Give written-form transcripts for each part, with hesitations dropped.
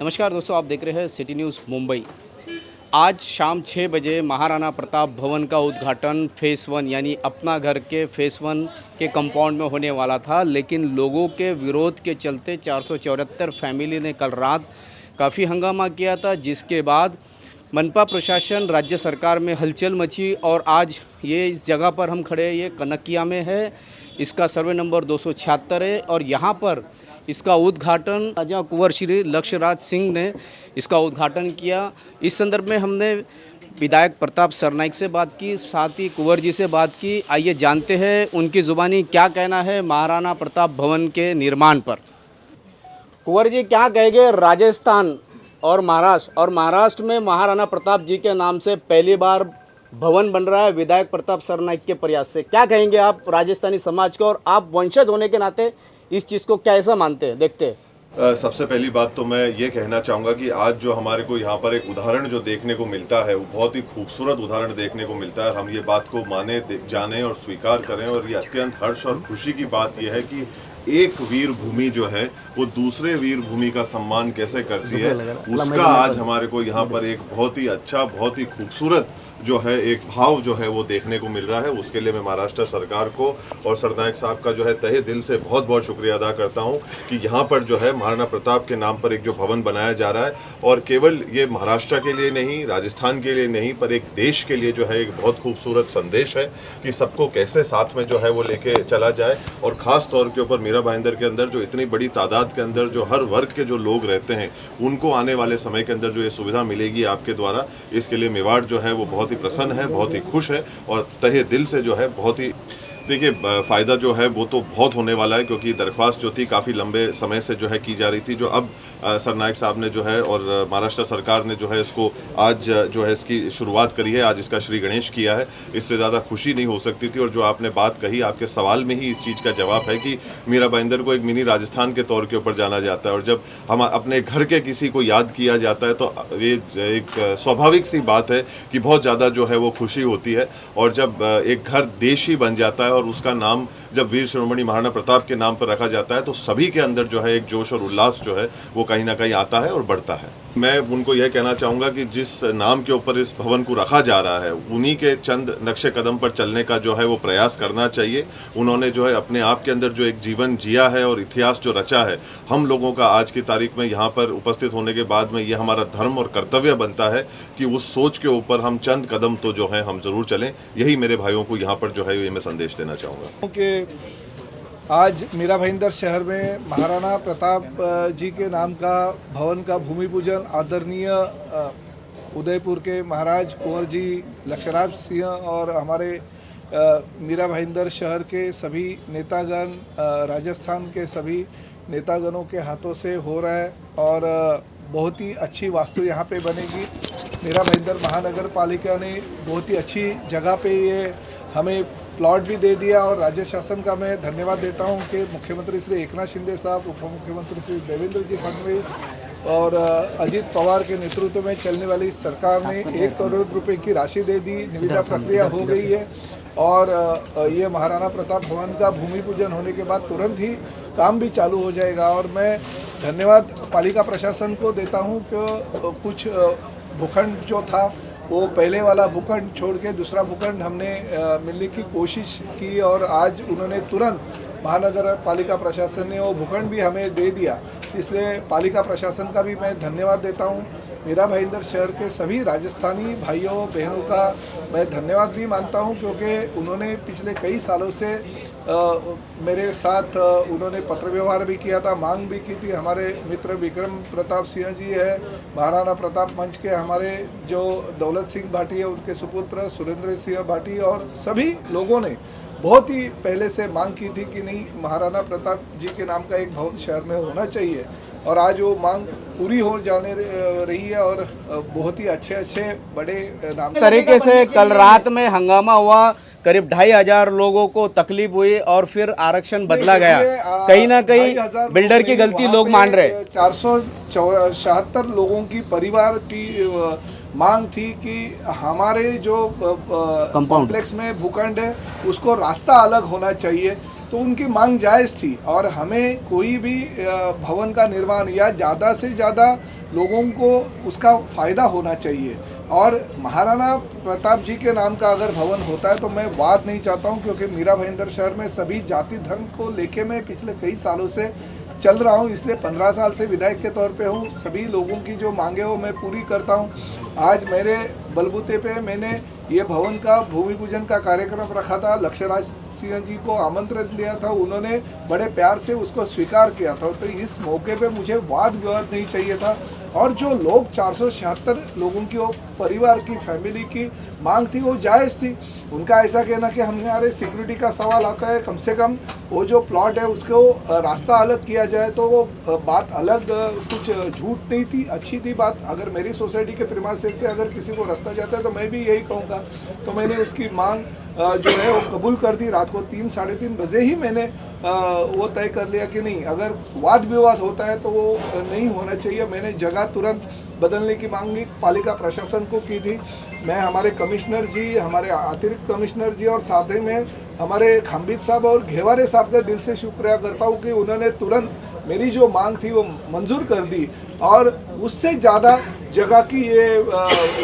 नमस्कार दोस्तों, आप देख रहे हैं सिटी न्यूज़ मुंबई। आज शाम 6 बजे महाराणा प्रताप भवन का उद्घाटन फ़ेज़ 1 यानी अपना घर के फ़ेज़ 1 के कंपाउंड में होने वाला था, लेकिन लोगों के विरोध के चलते 474 फैमिली ने कल रात काफ़ी हंगामा किया था, जिसके बाद मनपा प्रशासन, राज्य सरकार में हलचल मची और आज ये इस जगह पर हम खड़े हैं, ये कनकिया में है। इसका सर्वे नंबर 276 है और यहाँ पर इसका उद्घाटन राजा कुंवर श्री लक्ष्यराज सिंह ने इसका उद्घाटन किया। इस संदर्भ में हमने विधायक प्रताप सरनाइक से बात की, साथ ही कुंवर जी से बात की। आइए जानते हैं उनकी ज़ुबानी क्या कहना है महाराणा प्रताप भवन के निर्माण पर। कुंवर जी, क्या कहेंगे राजस्थान और महाराष्ट्र में महाराणा प्रताप जी के नाम से पहली बार भवन बन रहा है विधायक प्रताप सरनाइक के प्रयास से। क्या कहेंगे आप राजस्थानी समाज को, और आप वंशज होने के नाते इस चीज़ को कैसा मानते हैं, देखते हैं? सबसे पहली बात तो मैं ये कहना चाहूँगा कि आज जो हमारे को यहाँ पर एक उदाहरण जो देखने को मिलता है, वो बहुत ही खूबसूरत उदाहरण देखने को मिलता है। हम ये बात को माने, जाने और स्वीकार करें, और ये अत्यंत हर्ष और खुशी की बात यह है कि एक वीर भूमि जो है वो दूसरे वीर भूमि का सम्मान कैसे करती है, उसका आज हमारे को यहाँ पर एक बहुत ही अच्छा, बहुत ही खूबसूरत जो है एक भाव जो है वो देखने को मिल रहा है। उसके लिए मैं महाराष्ट्र सरकार को और सरनाइक साहब का जो है तहे दिल से बहुत बहुत शुक्रिया अदा करता हूँ कि यहाँ पर जो है महाराणा प्रताप के नाम पर एक जो भवन बनाया जा रहा है, और केवल ये महाराष्ट्र के लिए नहीं, राजस्थान के लिए नहीं, पर एक देश के लिए जो है एक बहुत खूबसूरत संदेश है कि सबको कैसे साथ में जो है वो लेके चला जाए। और ख़ास तौर के ऊपर मीरा भाईंदर के अंदर जो इतनी बड़ी तादाद के अंदर जो हर वर्ग के जो लोग रहते हैं, उनको आने वाले समय के अंदर जो ये सुविधा मिलेगी आपके द्वारा, इसके लिए मेवाड़ जो है वो बहुत ही प्रसन्न है, बहुत ही खुश है, और तहे दिल से जो है बहुत ही देखिए फ़ायदा जो है वो तो बहुत होने वाला है, क्योंकि दरख्वास्त जो थी काफ़ी लंबे समय से जो है की जा रही थी, जो अब सरनाइक साहब ने जो है और महाराष्ट्र सरकार ने जो है इसको आज जो है इसकी शुरुआत करी है, आज इसका श्री गणेश किया है। इससे ज़्यादा खुशी नहीं हो सकती थी। और जो आपने बात कही, आपके सवाल में ही इस चीज़ का जवाब है कि मीरा भाईंदर को एक मिनी राजस्थान के तौर के ऊपर जाना जाता है, और जब हम अपने घर के किसी को याद किया जाता है तो ये एक स्वाभाविक सी बात है कि बहुत ज़्यादा जो है वो खुशी होती है। और जब एक घर देश ही बन जाता है और उसका नाम जब वीर शिरोमणि महाराणा प्रताप के नाम पर रखा जाता है, तो सभी के अंदर जो है एक जोश और उल्लास जो है वो कहीं ना कहीं आता है और बढ़ता है। मैं उनको यह कहना चाहूँगा कि जिस नाम के ऊपर इस भवन को रखा जा रहा है, उन्हीं के चंद नक्शे कदम पर चलने का जो है वो प्रयास करना चाहिए। उन्होंने जो है अपने आप के अंदर जो एक जीवन जिया है और इतिहास जो रचा है, हम लोगों का आज की तारीख में यहाँ पर उपस्थित होने के बाद में ये हमारा धर्म और कर्तव्य बनता है कि उस सोच के ऊपर हम चंद कदम तो जो है हम ज़रूर चलें। यही मेरे भाइयों को यहाँ पर जो है ये मैं संदेश देना चाहूँगा कि आज मीरा भाईंदर शहर में महाराणा प्रताप जी के नाम का भवन का भूमि पूजन आदरणीय उदयपुर के महाराज कुंवर जी लक्ष्यराज सिंह और हमारे मीरा भाईंदर शहर के सभी नेतागण, राजस्थान के सभी नेतागणों के हाथों से हो रहा है, और बहुत ही अच्छी वास्तु यहाँ पे बनेगी। मीरा भाईंदर महानगर पालिका ने बहुत ही अच्छी जगह पे ये हमें प्लॉट भी दे दिया, और राज्य शासन का मैं धन्यवाद देता हूं कि मुख्यमंत्री श्री एकनाथ शिंदे साहब, उप मुख्यमंत्री श्री देवेंद्र जी फडणवीस और अजीत पवार के नेतृत्व में चलने वाली सरकार ने 1 करोड़ रुपए की राशि दे दी। निविदा प्रक्रिया हो गई है, और ये महाराणा प्रताप भवन का भूमि पूजन होने के बाद तुरंत ही काम भी चालू हो जाएगा। और मैं धन्यवाद पालिका प्रशासन को देता हूँ कि कुछ भूखंड जो था वो पहले वाला भूखंड छोड़ के दूसरा भूखंड हमने मिलने की कोशिश की, और आज उन्होंने तुरंत महानगर पालिका प्रशासन ने वो भूखंड भी हमें दे दिया। इसलिए पालिका प्रशासन का भी मैं धन्यवाद देता हूँ। मीरा भाईंदर शहर के सभी राजस्थानी भाइयों बहनों का मैं धन्यवाद भी मानता हूँ, क्योंकि उन्होंने पिछले कई सालों से मेरे साथ उन्होंने पत्र व्यवहार भी किया था, मांग भी की थी। हमारे मित्र विक्रम प्रताप सिंह जी है, महाराणा प्रताप मंच के हमारे जो दौलत सिंह भाटी है, उनके सुपुत्र सुरेंद्र सिंह भाटी, और सभी लोगों ने बहुत ही पहले से मांग की थी कि नहीं, महाराणा प्रताप जी के नाम का एक भवन शहर में होना चाहिए, और आज वो मांग पूरी हो जाने रही है, और बहुत ही अच्छे बड़े नाम तरीके से कल रात में हंगामा हुआ, करीब 2,500 लोगों को तकलीफ हुई और फिर आरक्षण बदला गया। कहीं ना कहीं बिल्डर की गलती लोग मान रहे। 476 लोगों की परिवार की मांग थी कि हमारे जो कॉम्प्लेक्स में भूखंड है उसको रास्ता अलग होना चाहिए, तो उनकी मांग जायज़ थी और हमें कोई भी भवन का निर्माण या ज़्यादा से ज़्यादा लोगों को उसका फ़ायदा होना चाहिए। और महाराणा प्रताप जी के नाम का अगर भवन होता है तो मैं वाद नहीं चाहता हूँ, क्योंकि मीरा भाईंदर शहर में सभी जाति धर्म को लेके मैं पिछले कई सालों से चल रहा हूँ, इसलिए 15 साल से विधायक के तौर पे हूँ। सभी लोगों की जो मांगे वो मैं पूरी करता हूँ। आज मेरे बलबूते पे मैंने ये भवन का भूमि पूजन का कार्यक्रम रखा था, लक्ष्यराज सिंह जी को आमंत्रित लिया था, उन्होंने बड़े प्यार से उसको स्वीकार किया था। तो इस मौके पे मुझे वाद विवाद नहीं चाहिए था। और जो लोग 476 लोगों की वो परिवार की फैमिली की मांग थी वो जायज़ थी। उनका ऐसा कहना कि हमारे सिक्योरिटी का सवाल आता है, कम से कम वो जो प्लॉट है उसको रास्ता अलग किया जाए, तो वो बात अलग, कुछ झूठ नहीं थी, अच्छी थी बात। अगर मेरी सोसाइटी के प्रीमाइसेस से अगर किसी को रास्ता जाता है तो मैं भी यही कहूँगा। तो मैंने उसकी मांग जो है वो कबूल कर दी। रात को 3 साढ़े 3 बजे ही मैंने वो तय कर लिया कि नहीं, अगर वाद विवाद होता है तो वो नहीं होना चाहिए। मैंने जगह तुरंत बदलने की मांग पालिका प्रशासन को की थी। मैं हमारे कमिश्नर जी, हमारे अतिरिक्त कमिश्नर जी और साथ ही में हमारे खाम्बित साहब और घेवारे साहब का दिल से शुक्रिया करता हूँ कि उन्होंने तुरंत मेरी जो मांग थी वो मंजूर कर दी। और उससे ज़्यादा जगह की ये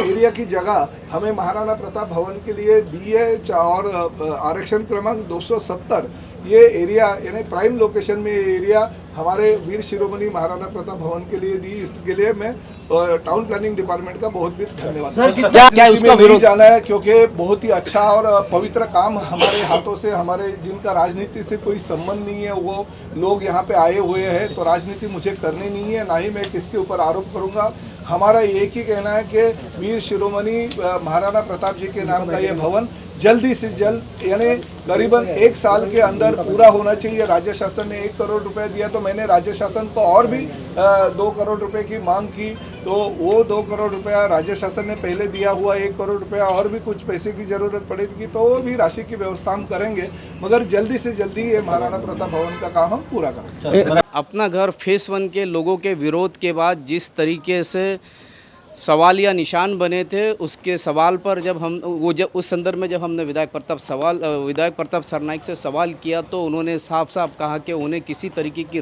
एरिया की जगह हमें महाराणा प्रताप भवन के लिए दी है। और आरक्षण क्रमांक 270 ये एरिया यानी प्राइम लोकेशन में ये एरिया हमारे वीर शिरोमणि महाराणा प्रताप भवन के लिए दी। इसके लिए मैं टाउन प्लानिंग डिपार्टमेंट का बहुत बहुत धन्यवाद। क्या उसका नहीं जाना है, क्योंकि बहुत ही अच्छा और पवित्र काम हमारे हाथों से, हमारे जिनका राजनीति से कोई संबंध नहीं है वो लोग यहाँ पे आए हुए हैं, तो राजनीति मुझे करनी नहीं है, ना ही मैं किसके ऊपर आरोप करूँगा। हमारा एक ही कहना है कि वीर शिरोमणि महाराणा प्रताप जी के नाम का ये भवन जल्दी से जल्द यानी करीबन 1 साल के अंदर पूरा होना चाहिए। राज्य शासन ने 1 करोड़ रुपए दिया, तो मैंने राज्य शासन को और भी 2 करोड़ रुपए की मांग की, तो वो 2 करोड़ रुपया राज्य शासन ने पहले दिया हुआ 1 करोड़ रुपया और भी कुछ पैसे की ज़रूरत पड़ेगी तो वो भी राशि की व्यवस्था हम करेंगे, मगर जल्दी से जल्दी ये महाराणा प्रताप भवन का काम हम पूरा करेंगे। अपना घर फेस 1 के लोगों के विरोध के बाद जिस तरीके से सवाल या निशान बने थे, उसके सवाल पर जब उस संदर्भ में जब हमने विधायक प्रताप सरनाइक से सवाल किया तो उन्होंने साफ साफ कहा कि उन्हें किसी तरीके की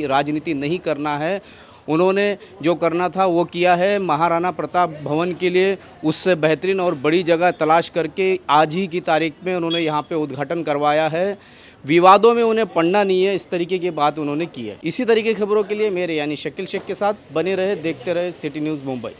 राजनीति नहीं करना है। उन्होंने जो करना था वो किया है। महाराणा प्रताप भवन के लिए उससे बेहतरीन और बड़ी जगह तलाश करके आज ही की तारीख में उन्होंने यहाँ पे उद्घाटन करवाया है। विवादों में उन्हें पढ़ना नहीं है, इस तरीके की बात उन्होंने की है। इसी तरीके की खबरों के लिए मेरे यानी शकील शेख के साथ बने रहे, देखते रहे सिटी न्यूज़ मुंबई।